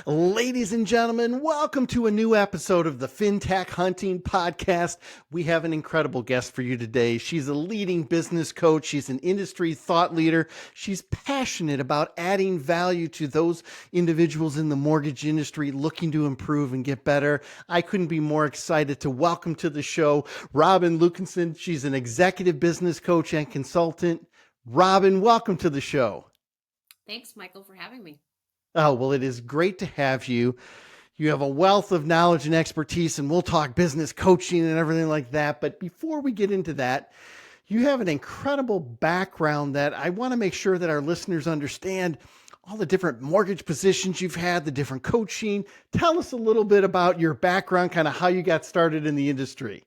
Ladies and gentlemen, welcome to a new episode of the Fintech Hunting Podcast. We have an incredible guest for you today. She's a leading business coach. She's an industry thought leader. She's passionate about adding value to those individuals in the mortgage industry looking to improve and get better. I couldn't be more excited to welcome to the show Robin Lukason. She's an executive business coach and consultant. Robin, welcome to the show. Thanks, Michael, for having me. Oh, well, it is great to have you. You have a wealth of knowledge and expertise, and we'll talk business coaching and everything like that. But before we get into that, you have an incredible background that I want to make sure that our listeners understand all the different mortgage positions you've had, the different coaching. Tell us a little bit about your background, kind of how you got started in the industry.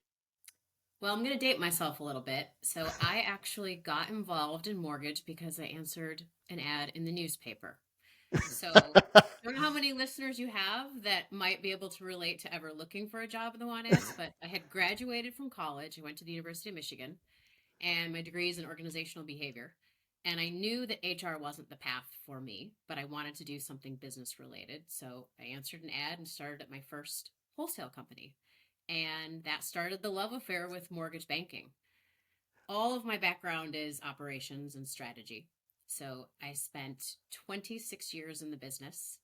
Well, I'm going to date myself a little bit. So I actually got involved in mortgage because I answered an ad in the newspaper. So I don't know how many listeners you have that might be able to relate to ever looking for a job in the want ads, but I had graduated from college. I went to the University of Michigan, and my degree is in organizational behavior. And I knew that HR wasn't the path for me, but I wanted to do something business related. So I answered an ad and started at my first wholesale company. And that started the love affair with mortgage banking. All of my background is operations and strategy. So I spent 26 years in the business.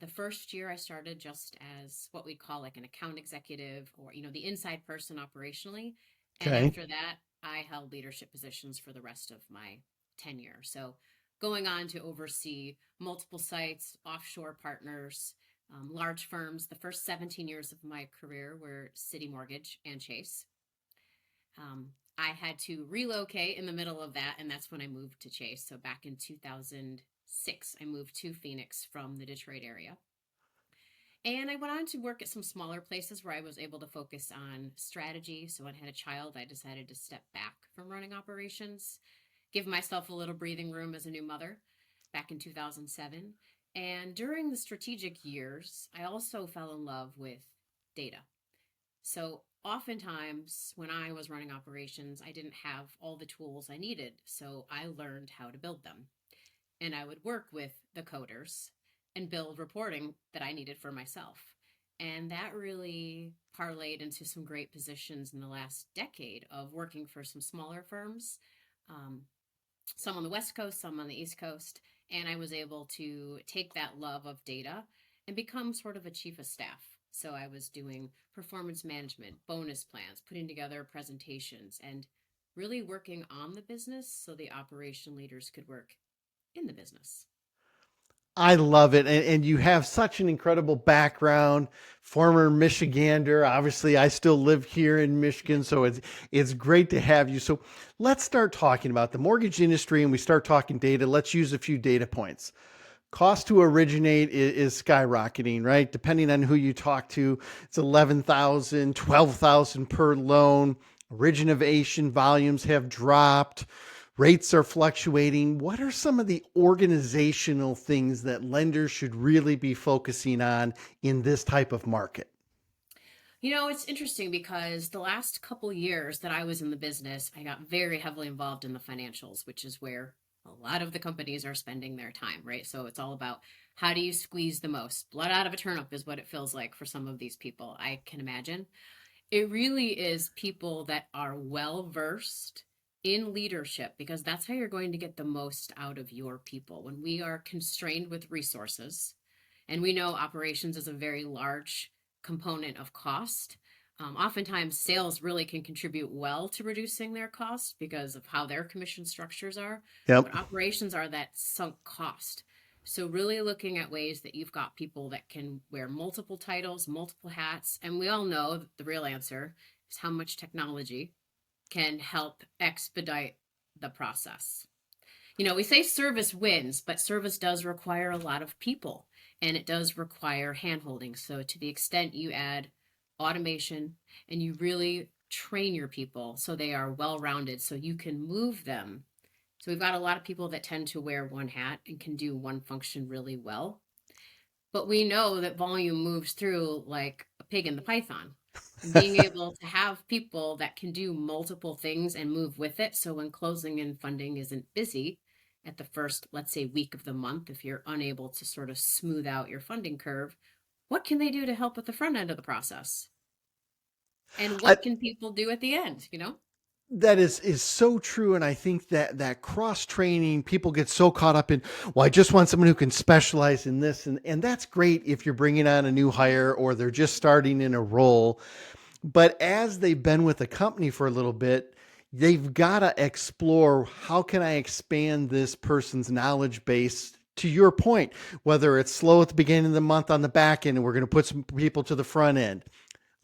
The first year I started just as what we'd call like an account executive or, the inside person operationally. And Okay. after that, I held leadership positions for the rest of my tenure. So going on to oversee multiple sites, offshore partners, large firms. The first 17 years of my career were Citi Mortgage and Chase. I had to relocate in the middle of that, and that's when I moved to Chase. So back in 2006, I moved to Phoenix from the Detroit area. And I went on to work at some smaller places where I was able to focus on strategy. So when I had a child, I decided to step back from running operations, give myself a little breathing room as a new mother back in 2007. And during the strategic years, I also fell in love with data. So oftentimes when I was running operations, I didn't have all the tools I needed. So I learned how to build them. And I would work with the coders and build reporting that I needed for myself. And that really parlayed into some great positions in the last decade of working for some smaller firms, some on the West Coast, some on the East Coast. And I was able to take that love of data and become sort of a chief of staff. So I was doing performance management, bonus plans, putting together presentations, and really working on the business so the operation leaders could work in the business. I love it. And you have such an incredible background, former Michigander. Obviously, I still live here in Michigan, so it's great to have you. So let's start talking about the mortgage industry and we start talking data. Let's use a few data points. Cost to originate is skyrocketing, right? Depending on who you talk to, it's 11,000, 12,000 per loan. Origination volumes have dropped. Rates are fluctuating. What are some of the organizational things that lenders should really be focusing on in this type of market? It's interesting because the last couple years that I was in the business, I got very heavily involved in the financials, which is where a lot of the companies are spending their time, right? So it's all about how do you squeeze the most? Blood out of a turnip is what it feels like for some of these people, I can imagine. It really is people that are well versed in leadership because that's how you're going to get the most out of your people. When we are constrained with resources, and we know operations is a very large component of cost. Oftentimes, sales really can contribute well to reducing their costs because of how their commission structures are. Yep. But operations are that sunk cost. So, really looking at ways that you've got people that can wear multiple titles, multiple hats. And we all know that the real answer is how much technology can help expedite the process. We say service wins, but service does require a lot of people and it does require handholding. So, to the extent you add automation and you really train your people so they are well rounded, so you can move them. So, we've got a lot of people that tend to wear one hat and can do one function really well. But we know that volume moves through like a pig in the python. And being able to have people that can do multiple things and move with it. So, when closing and funding isn't busy, at the first, let's say, week of the month, if you're unable to sort of smooth out your funding curve, what can they do to help at the front end of the process? And I, what can people do at the end, you know? that is so true. And I think that cross training, people get so caught up in, well, I just want someone who can specialize in this. And that's great if you're bringing on a new hire or they're just starting in a role. But as they've been with the company for a little bit, they've got to explore, how can I expand this person's knowledge base, to your point, whether it's slow at the beginning of the month on the back end and we're going to put some people to the front end.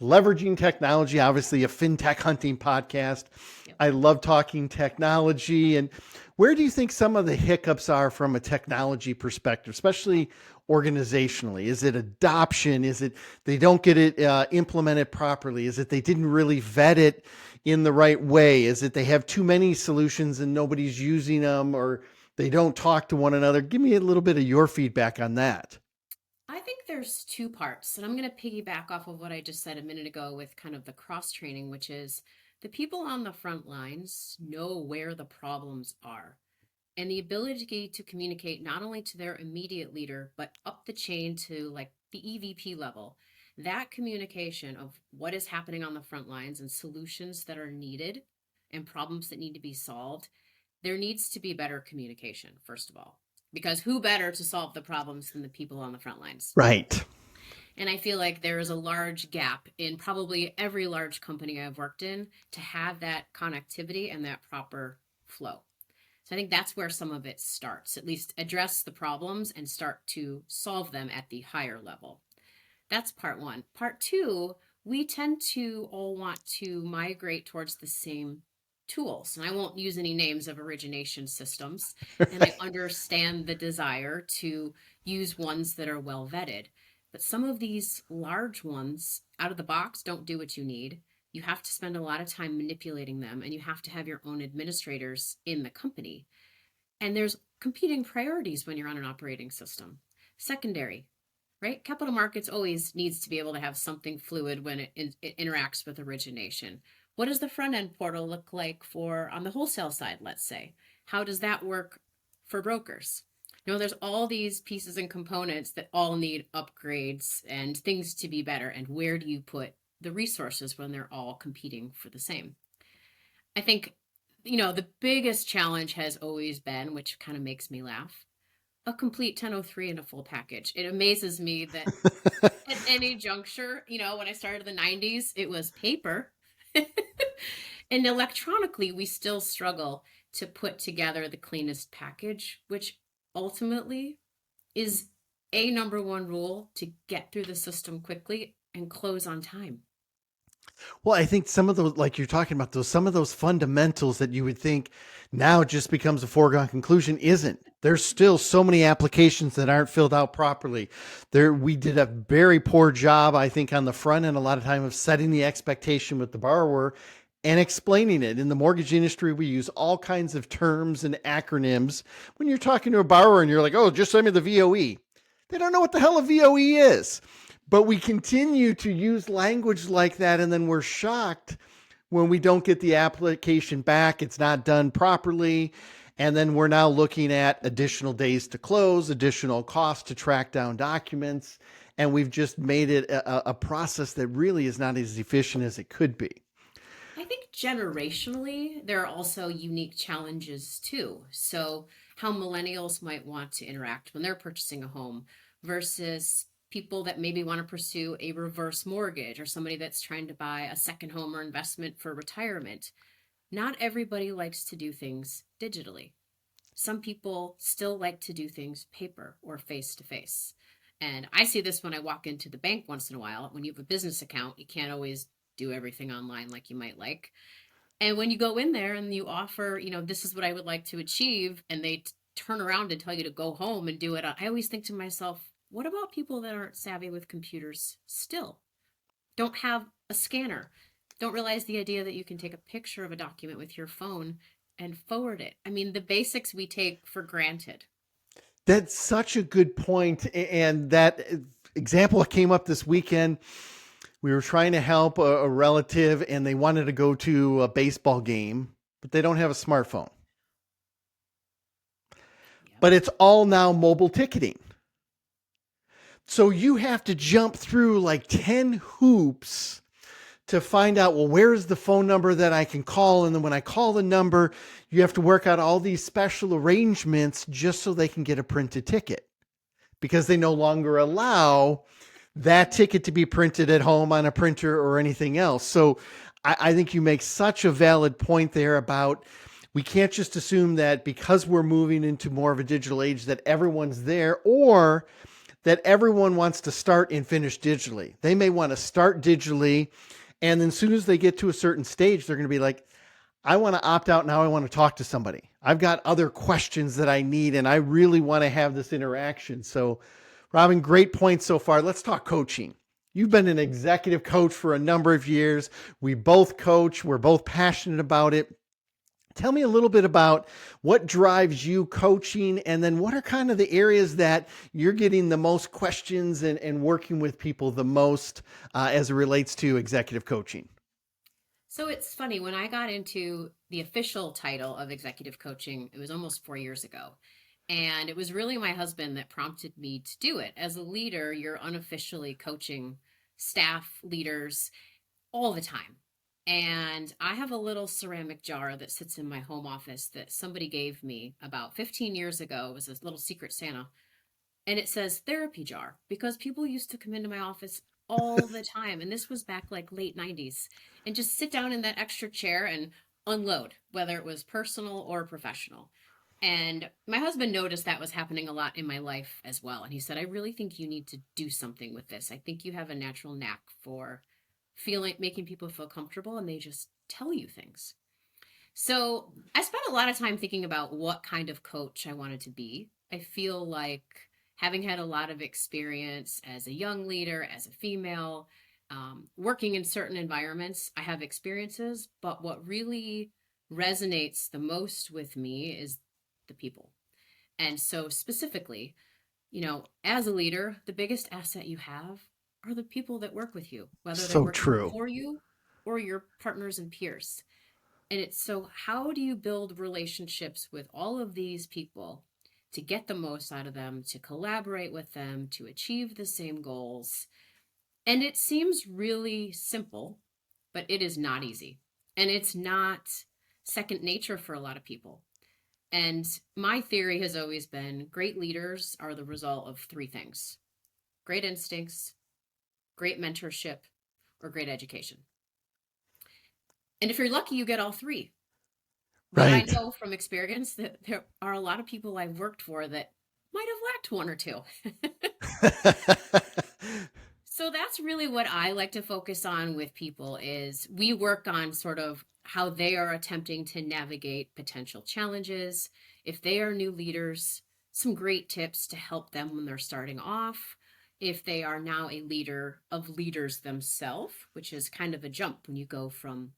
Leveraging technology, obviously a Fintech Hunting Podcast. Yep. I love talking technology. And where do you think some of the hiccups are from a technology perspective, especially organizationally? Is it adoption? Is it they don't get it implemented properly? Is it they didn't really vet it in the right way? Is it they have too many solutions and nobody's using them, or they don't talk to one another? Give me a little bit of your feedback on that. I think there's two parts, and I'm going to piggyback off of what I just said a minute ago with kind of the cross training, which is the people on the front lines know where the problems are. And the ability to communicate not only to their immediate leader, but up the chain to like the EVP level, that communication of what is happening on the front lines and solutions that are needed and problems that need to be solved, there needs to be better communication, first of all, because who better to solve the problems than the people on the front lines? Right. And I feel like there is a large gap in probably every large company I've worked in to have that connectivity and that proper flow. So I think that's where some of it starts, at least address the problems and start to solve them at the higher level. That's part one. Part two, we tend to all want to migrate towards the same tools. And I won't use any names of origination systems. And I understand the desire to use ones that are well vetted. But some of these large ones out of the box don't do what you need. You have to spend a lot of time manipulating them, and you have to have your own administrators in the company. And there's competing priorities when you're on an operating system. Secondary, right? Capital markets always needs to be able to have something fluid when it interacts with origination. What does the front end portal look like for on the wholesale side, let's say? How does that work for brokers? You know, there's all these pieces and components that all need upgrades and things to be better. And where do you put the resources when they're all competing for the same? I think, you know, the biggest challenge has always been, which kind of makes me laugh, a complete 1003 and a full package. It amazes me that at any juncture, you know, when I started in the 90s, it was paper. And electronically, we still struggle to put together the cleanest package, which ultimately is a number one rule to get through the system quickly and close on time. Well, I think some of those, like you're talking about, those some of those fundamentals that you would think now just becomes a foregone conclusion isn't. There's still so many applications that aren't filled out properly. There, we did a very poor job, I think, on the front end a lot of time of setting the expectation with the borrower and explaining it. In the mortgage industry, we use all kinds of terms and acronyms. When you're talking to a borrower and you're like, "Oh, just send me the VOE," they don't know what the hell a VOE is. But we continue to use language like that, and then we're shocked when we don't get the application back. It's not done properly. And then we're now looking at additional days to close, additional costs to track down documents. And we've just made it a process that really is not as efficient as it could be. I think generationally, there are also unique challenges too. So, how millennials might want to interact when they're purchasing a home versus people that maybe want to pursue a reverse mortgage or somebody that's trying to buy a second home or investment for retirement. Not everybody likes to do things digitally. Some people still like to do things paper or face to face. And I see this when I walk into the bank once in a while. When you have a business account, you can't always do everything online like you might like. And when you go in there and you offer, you know, this is what I would like to achieve, and they turn around and tell you to go home and do it, I always think to myself, what about people that aren't savvy with computers still? Don't have a scanner, don't realize the idea that you can take a picture of a document with your phone and forward it. I mean, the basics we take for granted. That's such a good point. And that example came up this weekend. We were trying to help a relative and they wanted to go to a baseball game, but they don't have a smartphone. but it's all now mobile ticketing. So you have to jump through like 10 hoops to find out, well, where's the phone number that I can call? And then when I call the number, you have to work out all these special arrangements just so they can get a printed ticket, because they no longer allow that ticket to be printed at home on a printer or anything else. So I think you make such a valid point there about, we can't just assume that because we're moving into more of a digital age that everyone's there, or that everyone wants to start and finish digitally. They may want to start digitally, and then as soon as they get to a certain stage, they're going to be like, I want to opt out now. I want to talk to somebody. I've got other questions that I need, and I really want to have this interaction. So, Robin, great point so far. Let's talk coaching. You've been an executive coach for a number of years. We both coach. We're both passionate about it. Tell me a little bit about what drives you coaching, and then what are kind of the areas that you're getting the most questions and working with people the most as it relates to executive coaching. So it's funny, when I got into the official title of executive coaching, it was almost 4 years ago. And it was really my husband that prompted me to do it. As a leader, you're unofficially coaching staff, leaders all the time. And I have a little ceramic jar that sits in my home office that somebody gave me about 15 years ago. It was a little secret Santa. And it says therapy jar, because people used to come into my office all the time. And this was back like late 90s. And just sit down in that extra chair and unload, whether it was personal or professional. And my husband noticed that was happening a lot in my life as well. And he said, I really think you need to do something with this. I think you have a natural knack for making people feel comfortable, and they just tell you things. So I spent a lot of time thinking about what kind of coach I wanted to be. I feel like, having had a lot of experience as a young leader, as a female, working in certain environments, I have experiences, but what really resonates the most with me is the people. And so specifically, as a leader, the biggest asset you have are the people that work with you, whether they're So working true. for you or your partners and peers. And it's, so how do you build relationships with all of these people to get the most out of them, to collaborate with them, to achieve the same goals? And it seems really simple, but it is not easy. And it's not second nature for a lot of people. And my theory has always been, great leaders are the result of three things: great instincts, great mentorship, or great education. And if you're lucky, you get all three. But I Right. know from experience that there are a lot of people I've worked for that might have lacked one or two. So that's really what I like to focus on with people, is we work on sort of how they are attempting to navigate potential challenges. If they are new leaders, some great tips to help them when they're starting off. If they are now a leader of leaders themselves, which is kind of a jump when you go from,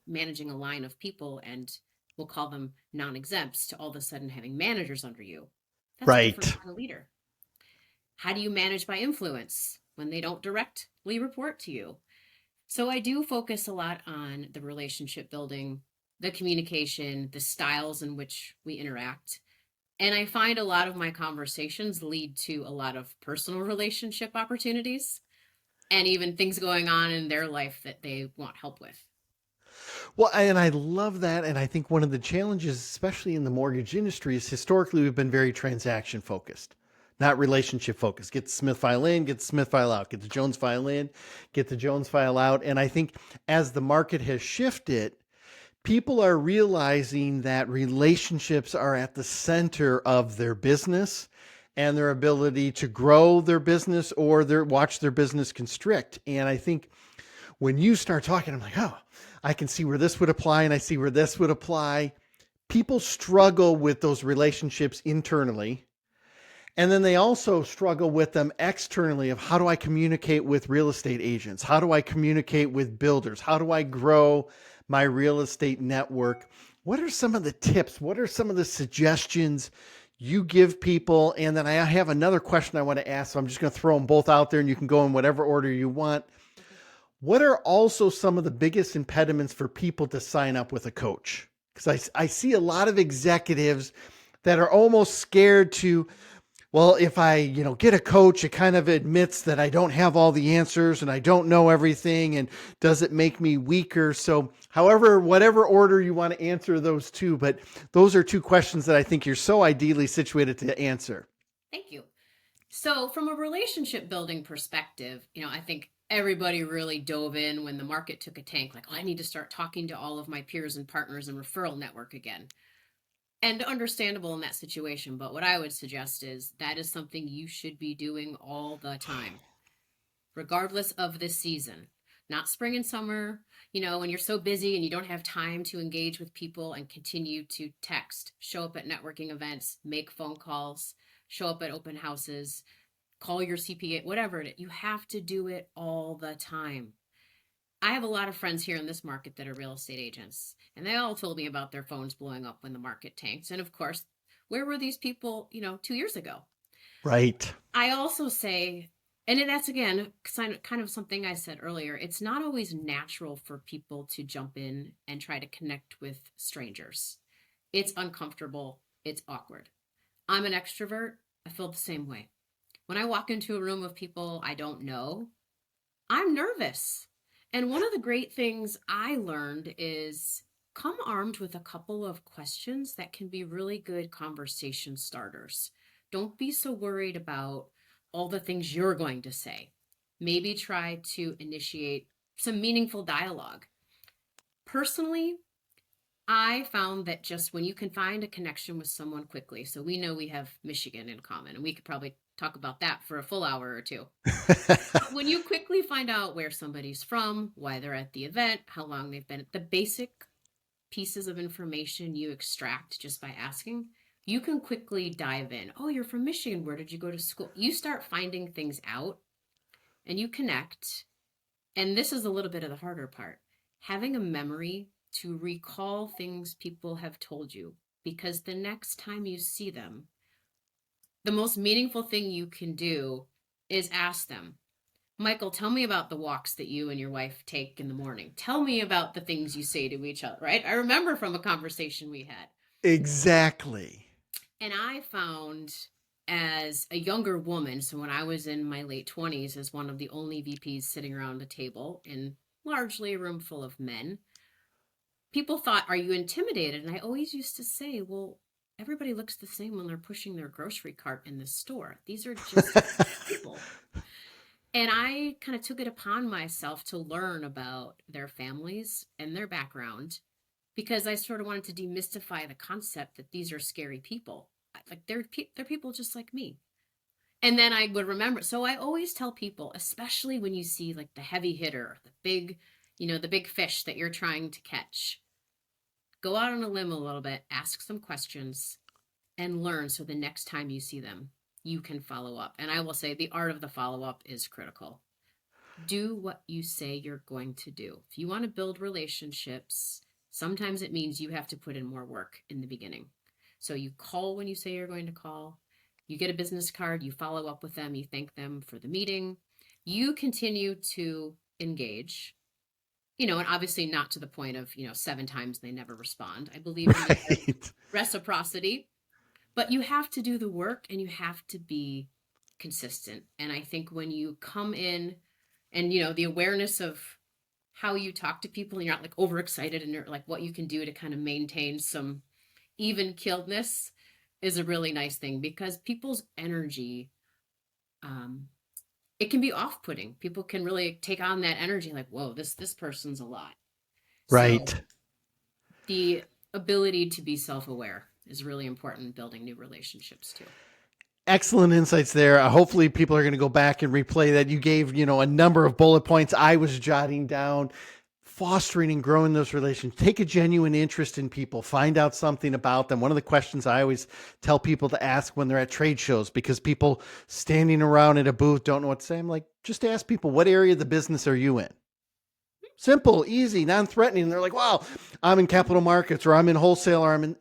managing a line of people, and we'll call them non-exempts, to all of a sudden having managers under you. That's a different Right. kind of leader. How do you manage by influence when they don't directly report to you? So I do focus a lot on the relationship building, the communication, the styles in which we interact. And I find a lot of my conversations lead to a lot of personal relationship opportunities, and even things going on in their life that they want help with. Well, and I love that. And I think one of the challenges, especially in the mortgage industry, is historically we've been very transaction focused, not relationship focused. Get the Smith file in, get the Smith file out, get the Jones file in, get the Jones file out. And I think as the market has shifted, people are realizing that relationships are at the center of their business and their ability to grow their business, or watch their business constrict. And I think when you start talking, I'm like, oh, I can see where this would apply, and I see where this would apply. People struggle with those relationships internally. And then they also struggle with them externally, of how do I communicate with real estate agents? How do I communicate with builders? How do I grow my real estate network? What are some of the tips? What are some of the suggestions you give people? And then I have another question I want to ask, so I'm just going to throw them both out there, and you can go in whatever order you want. Okay. What are also some of the biggest impediments for people to sign up with a coach? Because I see a lot of executives that are almost scared to, well, if I, get a coach, it kind of admits that I don't have all the answers and I don't know everything. And does it make me weaker? So however, whatever order you want to answer those two, but those are two questions that I think you're so ideally situated to answer. Thank you. So from a relationship building perspective, I think everybody really dove in when the market took a tank, like, oh, I need to start talking to all of my peers and partners and referral network again. And understandable in that situation. But what I would suggest is that is something you should be doing all the time, regardless of the season. Not spring and summer, when you're so busy and you don't have time to engage with people and continue to text, show up at networking events, make phone calls, show up at open houses, call your CPA, whatever it is. You have to do it all the time. I have a lot of friends here in this market that are real estate agents, and they all told me about their phones blowing up when the market tanked. And of course, where were these people, 2 years ago? Right. I also say, and that's again, kind of something I said earlier, it's not always natural for people to jump in and try to connect with strangers. It's uncomfortable. It's awkward. I'm an extrovert. I feel the same way. When I walk into a room of people I don't know, I'm nervous. And one of the great things I learned is come armed with a couple of questions that can be really good conversation starters. Don't be so worried about all the things you're going to say. Maybe try to initiate some meaningful dialogue. Personally, I found that just when you can find a connection with someone quickly, so we know we have Michigan in common, and we could probably talk about that for a full hour or two. But when you quickly find out where somebody's from, why they're at the event, how long they've been, the basic pieces of information you extract just by asking, you can quickly dive in. Oh, you're from Michigan. Where did you go to school? You start finding things out and you connect. And this is a little bit of the harder part. Having a memory to recall things people have told you, because the next time you see them, the most meaningful thing you can do is ask them, Michael, tell me about the walks that you and your wife take in the morning. Tell me about the things you say to each other, right? I remember from a conversation we had. Exactly. And I found as a younger woman, so when I was in my late 20s, as one of the only VPs sitting around a table in largely a room full of men, people thought, are you intimidated? And I always used to say, well, everybody looks the same when they're pushing their grocery cart in the store. These are just people. And I kind of took it upon myself to learn about their families and their background, because I sort of wanted to demystify the concept that these are scary people. Like they're people just like me. And then I would remember. So I always tell people, especially when you see like the heavy hitter, the big fish that you're trying to catch, go out on a limb a little bit, ask some questions, and learn so the next time you see them, you can follow up. And I will say the art of the follow-up is critical. Do what you say you're going to do. If you want to build relationships, sometimes it means you have to put in more work in the beginning. So you call when you say you're going to call. You get a business card, you follow up with them, you thank them for the meeting. You continue to engage, and obviously not to the point of, 7 times they never respond. I believe in reciprocity. But you have to do the work and you have to be consistent. And I think when you come in and, the awareness of how you talk to people and you're not like overexcited and you're like what you can do to kind of maintain some even keeledness is a really nice thing, because people's energy, it can be off-putting. People can really take on that energy like, whoa, this person's a lot. Right. So the ability to be self-aware is really important in building new relationships too. Excellent insights there. Hopefully people are going to go back and replay that. You gave, a number of bullet points I was jotting down. Fostering and growing those relationships. Take a genuine interest in people. Find out something about them. One of the questions I always tell people to ask when they're at trade shows, because people standing around at a booth don't know what to say. I'm like, just ask people, what area of the business are you in? Simple, easy, non-threatening. And they're like, wow, I'm in capital markets, or I'm in wholesale, or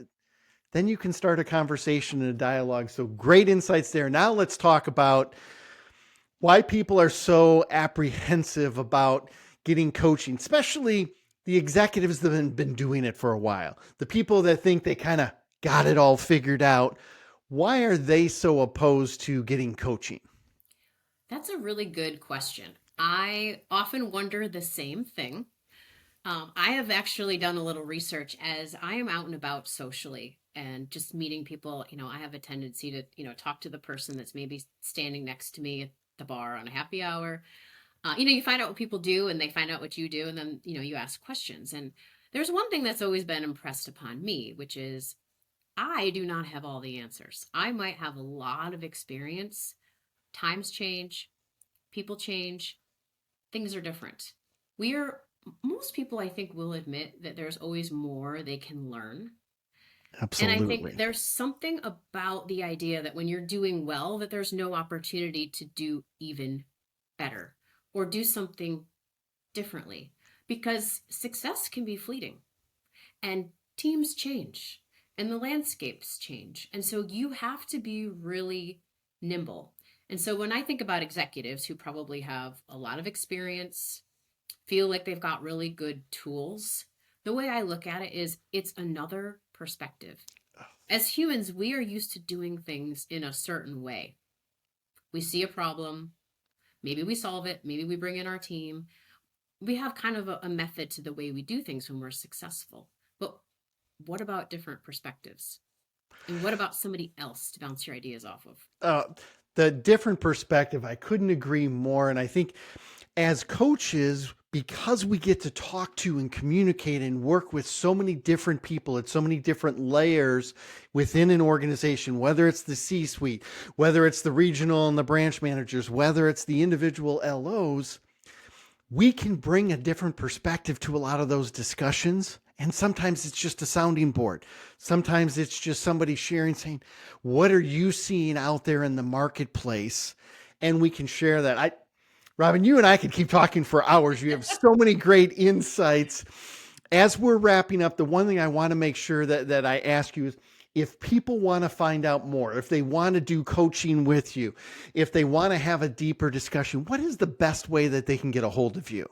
then you can start a conversation and a dialogue. So great insights there. Now let's talk about why people are so apprehensive about getting coaching, especially the executives that have been doing it for a while. The people that think they kind of got it all figured out. Why are they so opposed to getting coaching? That's a really good question. I often wonder the same thing. I have actually done a little research as I am out and about socially and just meeting people. I have a tendency to, talk to the person that's maybe standing next to me at the bar on a happy hour. You find out what people do and they find out what you do, and then, you ask questions. And there's one thing that's always been impressed upon me, which is I do not have all the answers. I might have a lot of experience. Times change, people change, things are different. Most people, I think, will admit that there's always more they can learn. And I think Absolutely. there's something about the idea that when you're doing well, that there's no opportunity to do even better or do something differently, because success can be fleeting and teams change and the landscapes change. And so you have to be really nimble. And so when I think about executives who probably have a lot of experience, feel like they've got really good tools, the way I look at it is it's another perspective. As humans, we are used to doing things in a certain way. We see a problem, maybe we solve it, maybe we bring in our team. We have kind of a method to the way we do things when we're successful. But what about different perspectives? And what about somebody else to bounce your ideas off of? The different perspective, I couldn't agree more. And I think as coaches, because we get to talk to and communicate and work with so many different people at so many different layers within an organization, whether it's the C-suite, whether it's the regional and the branch managers, whether it's the individual LOs, we can bring a different perspective to a lot of those discussions. And sometimes it's just a sounding board. Sometimes it's just somebody sharing, saying, what are you seeing out there in the marketplace? And we can share that. Robin, you and I could keep talking for hours. You have so many great insights. As we're wrapping up, the one thing I want to make sure that I ask you is, if people want to find out more, if they want to do coaching with you, if they want to have a deeper discussion, what is the best way that they can get a hold of you?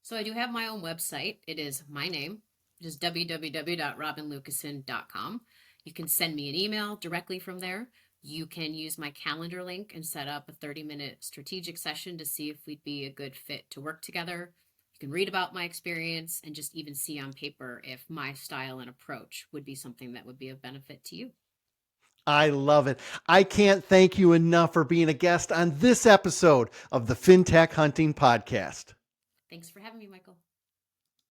So I do have my own website. It is my name. It is www.robinlukason.com. You can send me an email directly from there. You can use my calendar link and set up a 30-minute strategic session to see if we'd be a good fit to work together. You can read about my experience and just even see on paper if my style and approach would be something that would be of benefit to you. I love it. I can't thank you enough for being a guest on this episode of the Fintech Hunting Podcast. Thanks for having me, Michael.